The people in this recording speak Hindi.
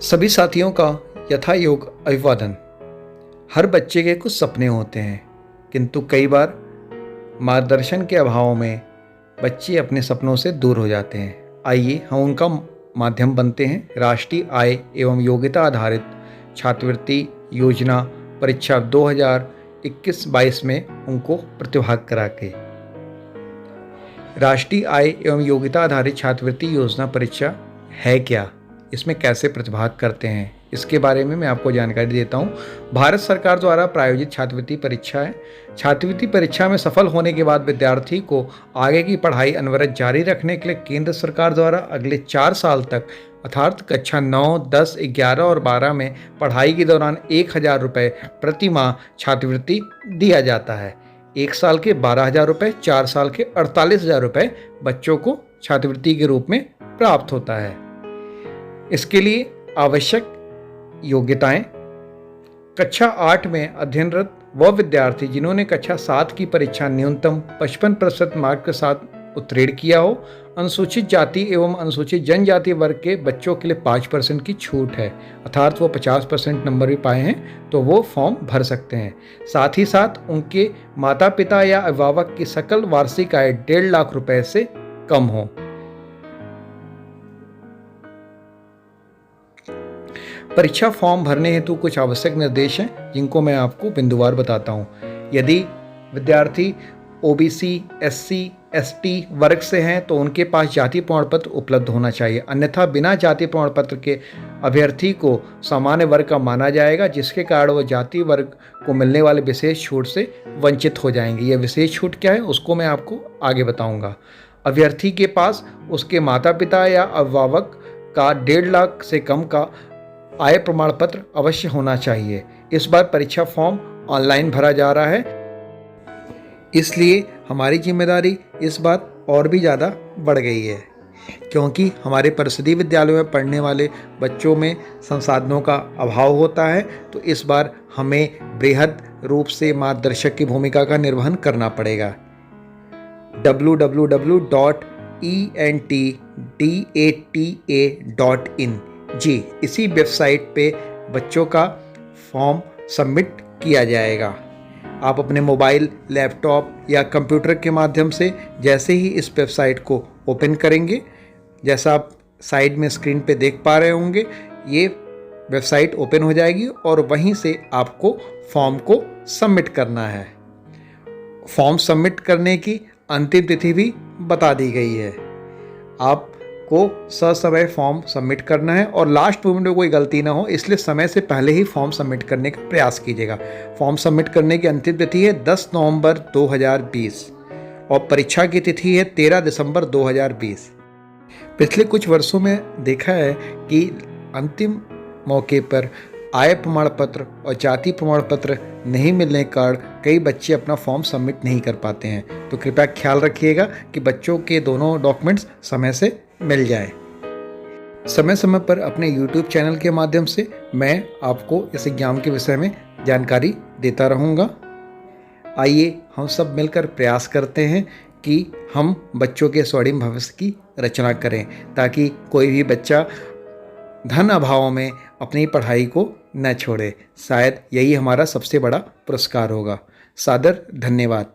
सभी साथियों का यथायोग अभिवादन। हर बच्चे के कुछ सपने होते हैं, किंतु कई बार मार्गदर्शन के अभाव में बच्चे अपने सपनों से दूर हो जाते हैं। आइए हम उनका माध्यम बनते हैं। राष्ट्रीय आय एवं योग्यता आधारित छात्रवृत्ति योजना परीक्षा 2021-22 में उनको प्रतिभाग करा के। राष्ट्रीय आय एवं योग्यता आधारित छात्रवृत्ति योजना परीक्षा है क्या, इसमें कैसे प्रतिभाग करते हैं, इसके बारे में मैं आपको जानकारी देता हूं। भारत सरकार द्वारा प्रायोजित छात्रवृत्ति परीक्षा है। छात्रवृत्ति परीक्षा में सफल होने के बाद विद्यार्थी को आगे की पढ़ाई अनवरत जारी रखने के लिए केंद्र सरकार द्वारा अगले 4 साल तक अर्थात कक्षा 9, 10, 11 और 12 में पढ़ाई के दौरान 1000 रुपये प्रति माह छात्रवृत्ति दिया जाता है। 1 साल के 12,000 रुपये, 4 साल के 48,000 रुपये बच्चों को छात्रवृत्ति के रूप में प्राप्त होता है। इसके लिए आवश्यक योग्यताएं: कक्षा 8 में अध्ययनरत वह विद्यार्थी जिन्होंने कक्षा 7 की परीक्षा न्यूनतम 55% मार्क के साथ उत्तीर्ण किया हो। अनुसूचित जाति एवं अनुसूचित जनजाति वर्ग के बच्चों के लिए 5% की छूट है, अर्थात वो 50% नंबर भी पाए हैं तो वो फॉर्म भर सकते हैं। साथ ही साथ उनके माता पिता या अभिभावक की सकल वार्षिक आय 1.5 लाख रुपए से कम हो। परीक्षा फॉर्म भरने हेतु कुछ आवश्यक निर्देश हैं जिनको मैं आपको बिंदुवार बताता हूं। यदि विद्यार्थी ओबीसी, एससी, एसटी वर्ग से हैं तो उनके पास जाति प्रमाण पत्र उपलब्ध होना चाहिए, अन्यथा बिना जाति प्रमाण पत्र के अभ्यर्थी को सामान्य वर्ग का माना जाएगा, जिसके कारण वह जाति वर्ग को मिलने वाले विशेष छूट से वंचित हो जाएंगे। यह विशेष छूट क्या है उसको मैं आपको आगे बताऊँगा। अभ्यर्थी के पास उसके माता पिता या अभिभावक का 1.5 लाख से कम का आय प्रमाण पत्र अवश्य होना चाहिए। इस बार परीक्षा फॉर्म ऑनलाइन भरा जा रहा है, इसलिए हमारी जिम्मेदारी इस बार और भी ज़्यादा बढ़ गई है, क्योंकि हमारे परिषदीय विद्यालयों में पढ़ने वाले बच्चों में संसाधनों का अभाव होता है। तो इस बार हमें बृहद रूप से मार्गदर्शक की भूमिका का निर्वहन करना पड़ेगा। www.entdata.in जी, इसी वेबसाइट पे बच्चों का फॉर्म सबमिट किया जाएगा। आप अपने मोबाइल, लैपटॉप या कंप्यूटर के माध्यम से जैसे ही इस वेबसाइट को ओपन करेंगे, जैसा आप साइड में स्क्रीन पे देख पा रहे होंगे, ये वेबसाइट ओपन हो जाएगी और वहीं से आपको फॉर्म को सबमिट करना है। फॉर्म सबमिट करने की अंतिम तिथि भी बता दी गई है। आप को ससमय फॉर्म सबमिट करना है और लास्ट मोमेंट में कोई गलती ना हो, इसलिए समय से पहले ही फॉर्म सबमिट करने का प्रयास कीजिएगा। फॉर्म सबमिट करने की अंतिम तिथि है 10 नवंबर 2020 और परीक्षा की तिथि है 13 दिसंबर 2020। पिछले कुछ वर्षों में देखा है कि अंतिम मौके पर आय प्रमाण पत्र और जाति प्रमाण पत्र नहीं मिलने के कारण कई बच्चे अपना फॉर्म सबमिट नहीं कर पाते हैं। तो कृपया ख्याल रखिएगा कि बच्चों के दोनों डॉक्यूमेंट्स समय से मिल जाए। समय समय पर अपने YouTube चैनल के माध्यम से मैं आपको इस एग्जाम के विषय में जानकारी देता रहूँगा। आइए हम सब मिलकर प्रयास करते हैं कि हम बच्चों के स्वर्णिम भविष्य की रचना करें, ताकि कोई भी बच्चा धन अभाव में अपनी पढ़ाई को न छोड़े। शायद यही हमारा सबसे बड़ा पुरस्कार होगा। सादर धन्यवाद।